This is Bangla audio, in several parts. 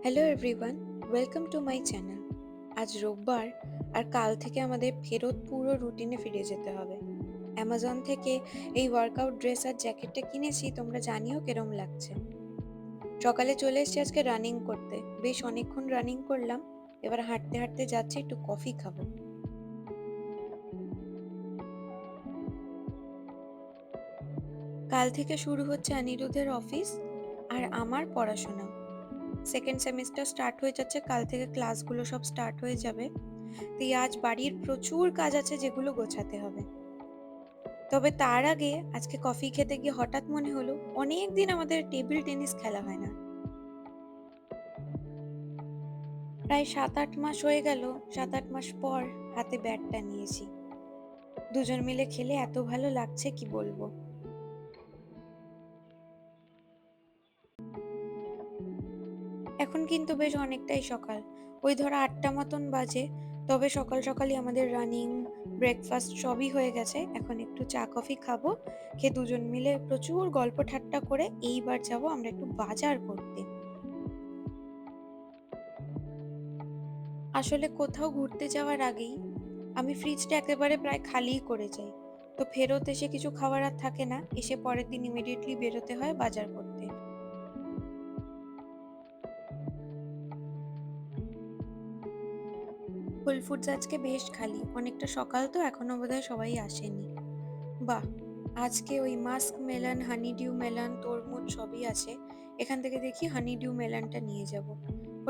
Hello everyone, welcome to my channel. আজ রোববার আর কাল থেকে আমাদের ফেরত পুরো রুটিনে ফিরে যেতে হবে। অ্যামাজন থেকে এই ওয়ার্কআউট ড্রেস আর জ্যাকেটটা কিনেছি, তোমরা জানিও কেরম লাগছে। সকালে চলে এসেছি আজকে রানিং করতে, বেশ অনেকক্ষণ রানিং করলাম। এবার হাঁটতে হাঁটতে যাচ্ছি, একটু কফি খাবো। কাল থেকে শুরু হচ্ছে অনিরুদ্ধের অফিস আর আমার পড়াশোনা। সেকেন্ড সেমিস্টার স্টার্ট হয়ে যাচ্ছে, কাল থেকে ক্লাসগুলো সব স্টার্ট হয়ে যাবে। তাই আজ বাড়ির প্রচুর কাজ আছে যেগুলো গোছাতে হবে। তবে তার আগে আজকে কফি খেতে গিয়ে হঠাৎ মনে হলো অনেক দিন আমাদের টেবিল টেনিস খেলা হয় না। প্রায় 7-8 মাস হয়ে গেল। 7-8 মাস পর হাতে ব্যাটটা নিয়েছি। দুজন মিলে খেলে এত ভালো লাগছে কি বলবো। এখন কিন্তু বেশ অনেকটাই সকাল, ওই ধরো 8টা মতন বাজে। তবে সকাল সকালই আমাদের রানিং, ব্রেকফাস্ট সবই হয়ে গেছে। এখন একটু চা কফি খাবো, খেয়ে দুজন মিলে প্রচুর গল্প ঠাট্টা করে এইবার যাবো আমরা একটু বাজার করতে। আসলে কোথাও ঘুরতে যাওয়ার আগেই আমি ফ্রিজটা একেবারে প্রায় খালিই করে যাই। তো ফেরত এসে কিছু খাবার আর থাকে না, এসে পরের দিন ইমিডিয়েটলি বেরোতে হয় বাজার করতে। হোল ফুডস আজকে বেশ খালি, অনেকটা সকাল তো এখনো বোধহয় সবাই আসেনি। বাহ, আজকে ওই muskmelon, honeydew melon, তরমুজ সবই আছে। এখান থেকে দেখি হানি ডিউ মেলনটা নিয়ে যাব।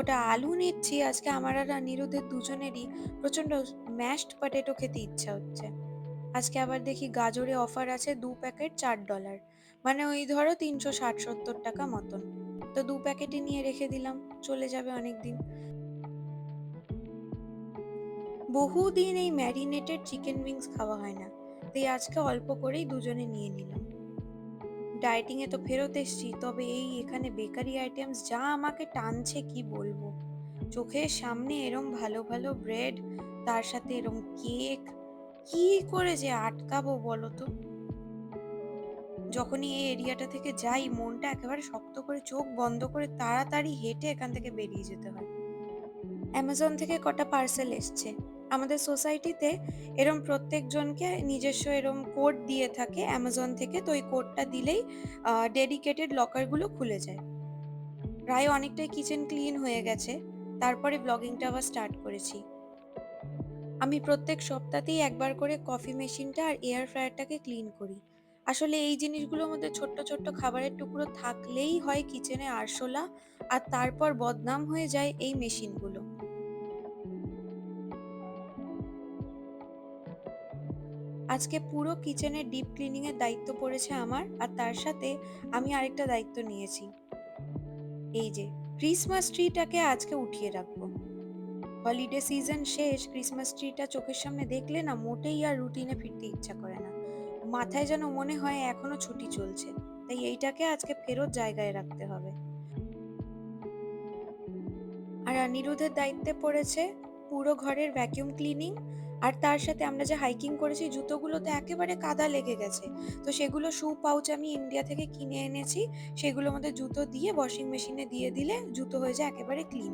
ওটা আলু নিচ্ছি, আজকে আমার আর অনিরুদ্ধের দুজনেরই প্রচন্ড ম্যাশড পটেটো খেতে ইচ্ছা হচ্ছে। আজকে আবার দেখি গাজরে অফার আছে, 2 প্যাকেট $4, মানে ওই ধরো 360-70 টাকা মতন। তো 2 প্যাকেটই নিয়ে রেখে দিলাম, চলে যাবে অনেক দিন। বহুদিন এই ম্যারিনেটেড চিকেন উইংস খাওয়া হয় না, তাই আজকে অল্প করেই দুজনে নিয়ে নিলাম। ডায়েটিং এ তো ফেরত এসেছি, তবে এই এখানে বেকারি আইটেমস যা আমাকে টানছে কি বলবো। চোখের সামনে এরম ভালো ভালো ব্রেড, তার সাথে এরম কেক, কি করে যে আটকাবো বলো তো। যখনই এই এরিয়াটা থেকে যাই মনটা একেবারে শক্ত করে চোখ বন্ধ করে তাড়াতাড়ি হেঁটে এখান থেকে বেরিয়ে যেতে হয়। অ্যামাজন থেকে কটা পার্সেল এসছে। আমাদের সোসাইটিতে এরম প্রত্যেকজনকে নিজস্ব এরম কোড দিয়ে থাকে অ্যামাজন থেকে, তো ওই কোডটা দিলেই ডেডিকেটেড লকারগুলো খুলে যায়। প্রায় অনেকটাই কিচেন ক্লিন হয়ে গেছে, তারপরে ব্লগিংটা আবার স্টার্ট করেছি। আমি প্রত্যেক সপ্তাহতেই একবার করে কফি মেশিনটা আর এয়ার ফ্রায়ারটাকে ক্লিন করি। আসলে এই জিনিসগুলোর মধ্যে ছোট্ট ছোট্ট খাবারের টুকরো থাকলেই হয় কিচেনে আরশোলা, আর তারপর বদনাম হয়ে যায় এই মেশিনগুলো। আজকে পুরো কিচেনের ডিপ ক্লিনিং এর দায়িত্ব পড়েছে আমার, আর তার সাথে আমি আরেকটা দায়িত্ব নিয়েছি। এই যে ক্রিসমাস ট্রিটাকে আজকে উঠিয়ে রাখবো। হলিডে সিজন শেষ, ক্রিসমাস ট্রিটা চোখের সামনে দেখলে না মোটেই আর রুটিনে ফিরতে ইচ্ছা করে না। মাথায় যেন মনে হয় এখনো ছুটি চলছে। তাই এইটাকে আজকে ফেরত জায়গায় রাখতে হবে। আর অনিরুদ্ধের দায়িত্বে পড়েছে পুরো ঘরের ভ্যাকিউম ক্লিনিং। আর তার সাথে আমরা যে হাইকিং করেছি জুতোগুলোতে একেবারে কাদা লেগে গেছে। তো সেগুলো শু পাউচ আমি ইন্ডিয়া থেকে কিনে এনেছি, সেগুলোর মধ্যে জুতো দিয়ে ওয়াশিং মেশিনে দিয়ে দিলে জুতো হয়ে যায় একেবারে ক্লিন।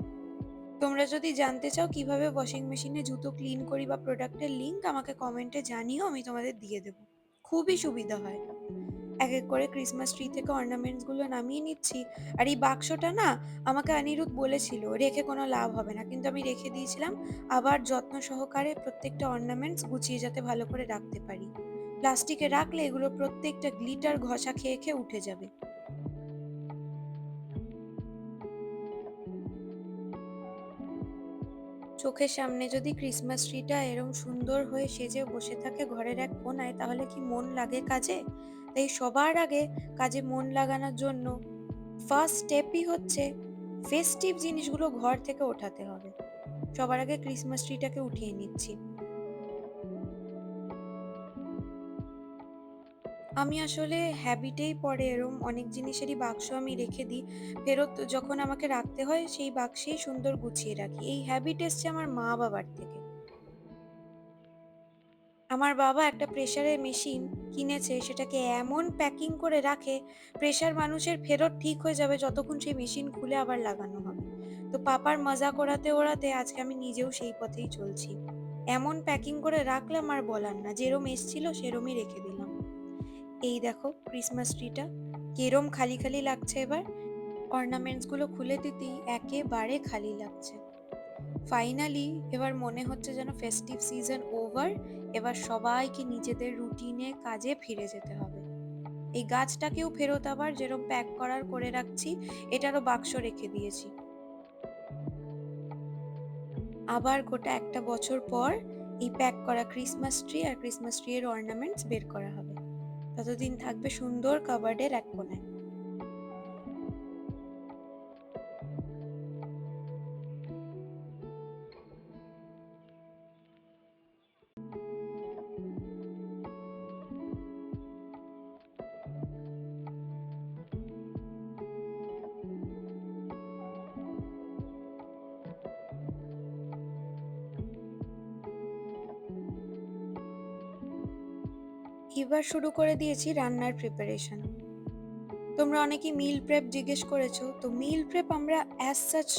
তোমরা যদি জানতে চাও কিভাবে ওয়াশিং মেশিনে জুতো ক্লিন করি বা প্রোডাক্টের লিংক আমাকে কমেন্টে জানিও, আমি তোমাদের দিয়ে দেবো। খুবই সুবিধা হয়। এক এক করে ক্রিসমাস ট্রি থেকে অর্নামেন্টস গুলো নামিয়ে নিচ্ছি। আর এই বাক্সটা না, আমাকে অনিরুদ্ধ বলেছিল রেখে কোনো লাভ হবে না, কিন্তু আমি রেখে দিয়েছিলাম। আবার যত্ন সহকারে প্রত্যেকটা অর্নামেন্টস গুছিয়ে যাতে ভালো করে রাখতে পারি। প্লাস্টিকে রাখলে এগুলো প্রত্যেকটা গ্লিটার ঘষা খেয়ে খেয়ে উঠে যাবে। চোখের সামনে যদি ক্রিসমাস ট্রিটা এরম সুন্দর হয়ে সেজে বসে থাকে ঘরের এক কোনায়, তাহলে কি মন লাগে কাজে? তাই সবার আগে কাজে মন লাগানোর জন্য ফার্স্ট স্টেপই হচ্ছে ফেস্টিভ জিনিসগুলো ঘর থেকে ওঠাতে হবে। সবার আগে ক্রিসমাস ট্রিটাকে উঠিয়ে নিচ্ছি। আমি আসলে হ্যাবিটেই পড়ে এরম অনেক জিনিসেরই বাক্স আমি রেখে দিই। ফেরত যখন আমাকে রাখতে হয় সেই বাক্সেই সুন্দর গুছিয়ে রাখি। এই হ্যাবিট এসছে আমার মা বাবার থেকে। আমার বাবা একটা প্রেসারের মেশিন কিনেছে, সেটাকে এমন প্যাকিং করে রাখে, প্রেসার মানুষের ফেরত ঠিক হয়ে যাবে যতক্ষণ সেই মেশিন খুলে আবার লাগানো হবে। তো পাপার মজা করাতে ওড়াতে আজকে আমি নিজেও সেই পথেই চলছি। এমন প্যাকিং করে রাখলাম আর বলার না, যেরম এসছিল সেরমই রেখে দিলাম। এই দেখো ক্রিসমাস ট্রিটা কিরম খালি খালি লাগছে এবার। অর্নামেন্টস গুলো খুলে দিতেই একেবারে খালি লাগছে। ফাইনালি এবার মনে হচ্ছে যেন ফেস্টিভ সিজন ওভার, এবার সবাইকে নিজেদের রুটিনে কাজে ফিরে যেতে হবে। এই গাছটাকেও ফেরত আবার যেরকম প্যাক করার করে রাখছি, এটারও বাক্স রেখে দিয়েছি। আবার গোটা একটা বছর পর এই প্যাক করা ক্রিসমাস ট্রি আর ক্রিসমাস ট্রি এর অর্নামেন্টস বের করা হবে। ততদিন থাকবে সুন্দর কাবার্ডের এক কোণায়। এবার শুরু করে দিয়েছি রান্নার প্রিপারেশন। তোমরা অনেকেই মিল প্রেপ জিজ্ঞেস করেছো, তো মিল প্রেপ আমরা অ্যাজ সাচ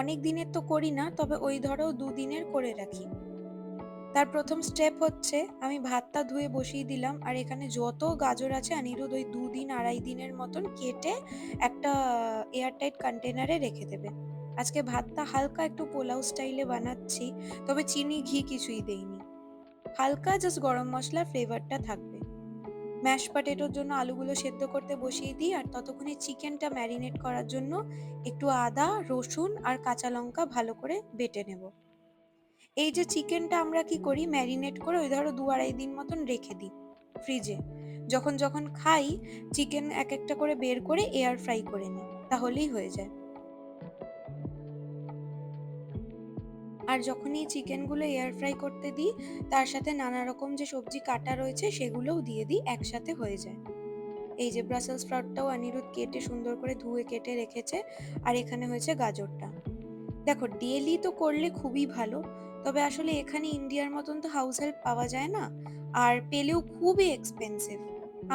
অনেক দিনের তো করি না, তবে ওই ধরো দুদিনের করে রাখি। তার প্রথম স্টেপ হচ্ছে আমি ভাতটা ধুয়ে বসিয়ে দিলাম, আর এখানে যত গাজর আছে অনিরুদ্ধ ওই 2 দিন 2.5 দিনের মতন কেটে একটা এয়ারটাইট কন্টেনারে রেখে দেবে। আজকে ভাতটা হালকা একটু পোলাও স্টাইলে বানাচ্ছি, তবে চিনি ঘি কিছুই দেইনি। হালকা জাস্ট গরম মশলার ফ্লেভারটা থাকবে। ম্যাশ পটেটোর জন্য আলুগুলো সেদ্ধ করতে বসিয়ে দিই, আর ততক্ষণে চিকেনটা ম্যারিনেট করার জন্য একটু আদা রসুন আর কাঁচা লঙ্কা ভালো করে বেটে নেব। এই যে চিকেনটা আমরা কি করি, ম্যারিনেট করে ওই ধরো 2-2.5 দিন মতন রেখে দিই ফ্রিজে। যখন যখন খাই চিকেন এক একটা করে বের করে এয়ার ফ্রাই করে নিই, তাহলেই হয়ে যায়। আর যখনই চিকেনগুলো এয়ার ফ্রাই করতে দিই, তার সাথে নানা রকম যে সবজি কাটা রয়েছে সেগুলোও দিয়ে দিই, একসাথে হয়ে যায়। এই যে ব্রাসেলস স্প্রাউটটাও অনিরুদ্ধ কেটে সুন্দর করে ধুয়ে কেটে রেখেছে, আর এখানে হয়েছে গাজরটা। দেখো ডেলি তো করলে খুবই ভালো, তবে আসলে এখানে ইন্ডিয়ার মতন তো হাউস হেল্প পাওয়া যায় না, আর পেলেও খুবই এক্সপেন্সিভ।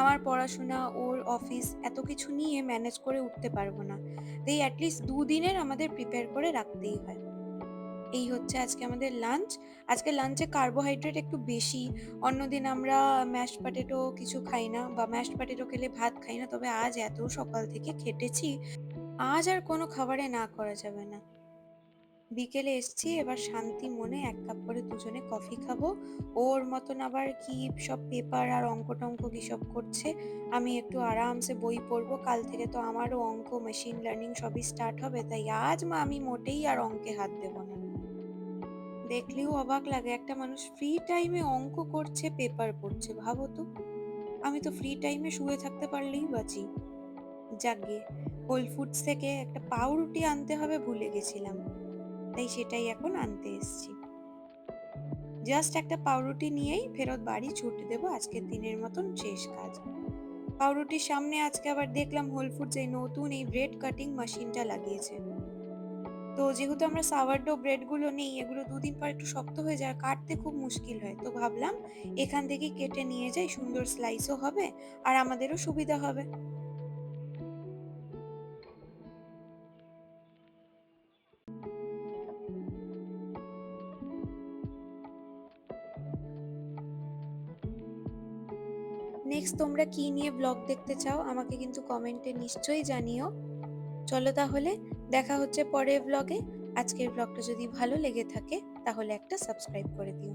আমার পড়াশোনা ওর অফিস এত কিছু নিয়ে ম্যানেজ করে উঠতে পারবো না, তাই অ্যাটলিস্ট 2 দিনের আমাদের প্রিপেয়ার করে রাখতেই হয়। এই হচ্ছে আজকে আমাদের লাঞ্চ। আজকে লাঞ্চে কার্বোহাইড্রেট একটু বেশি। অন্যদিন আমরা ম্যাশড পটেটো কিছু খাই না, বা ম্যাশড পটেটো খেলে ভাত খাই না, তবে আজ এত সকাল থেকে খেটেছি, আজ আর কোনো খাবারে না করা যাবে না। বিকেলে এসছি, এবার শান্তি মনে 1 কাপ করে দুজনে কফি খাবো। ওর মতন আবার কি সব পেপার আর অঙ্ক টঙ্ক কি সব করছে, আমি একটু আরামসে বই পড়বো। কাল থেকে তো আমারও অঙ্ক মেশিন লার্নিং সবই স্টার্ট হবে, তাই আজ আমি মোটেই আর অঙ্কে হাত দেবো না। দেখলেও অবাক লাগে, একটা মানুষ ফ্রি টাইমে অঙ্ক করছে পেপার পড়ছে, ভাবো তো। আমি তো ফ্রি টাইমে শুয়ে থাকতে পারলেই বাঁচি। যাকগে, হোল ফুডস থেকে একটা পাউরুটি আনতে হবে ভুলে গেছিলাম, তাই সেটাই এখন আনতে এসছি। জাস্ট একটা পাউরুটি নিয়েই ফেরত বাড়ি ছুটে দেবো, আজকের দিনের মতন শেষ কাজ। পাউরুটির সামনে আজকে আবার দেখলাম হোল ফুডস এই নতুন এই ব্রেড কাটিং মেশিনটা লাগিয়েছে। তো যেহেতু আমরা সাওয়ারডো ব্রেড গুলো নেই, এগুলো 2 দিন পর একটু শক্ত হয়ে যায়, আর কাটতে খুব মুশকিল হয়, তো ভাবলাম এখান থেকে কেটে নিয়ে যাই, সুন্দর স্লাইসও হবে আর আমাদেরও সুবিধা হবে। নেক্সট তোমরা কি নিয়ে ব্লগ দেখতে চাও আমাকে কিন্তু কমেন্টে নিশ্চয়ই জানিও। চলো তাহলে, দেখা হচ্ছে পরের ব্লগে। আজকের ব্লগটা যদি ভালো লেগে থাকে তাহলে একটা সাবস্ক্রাইব করে দিও।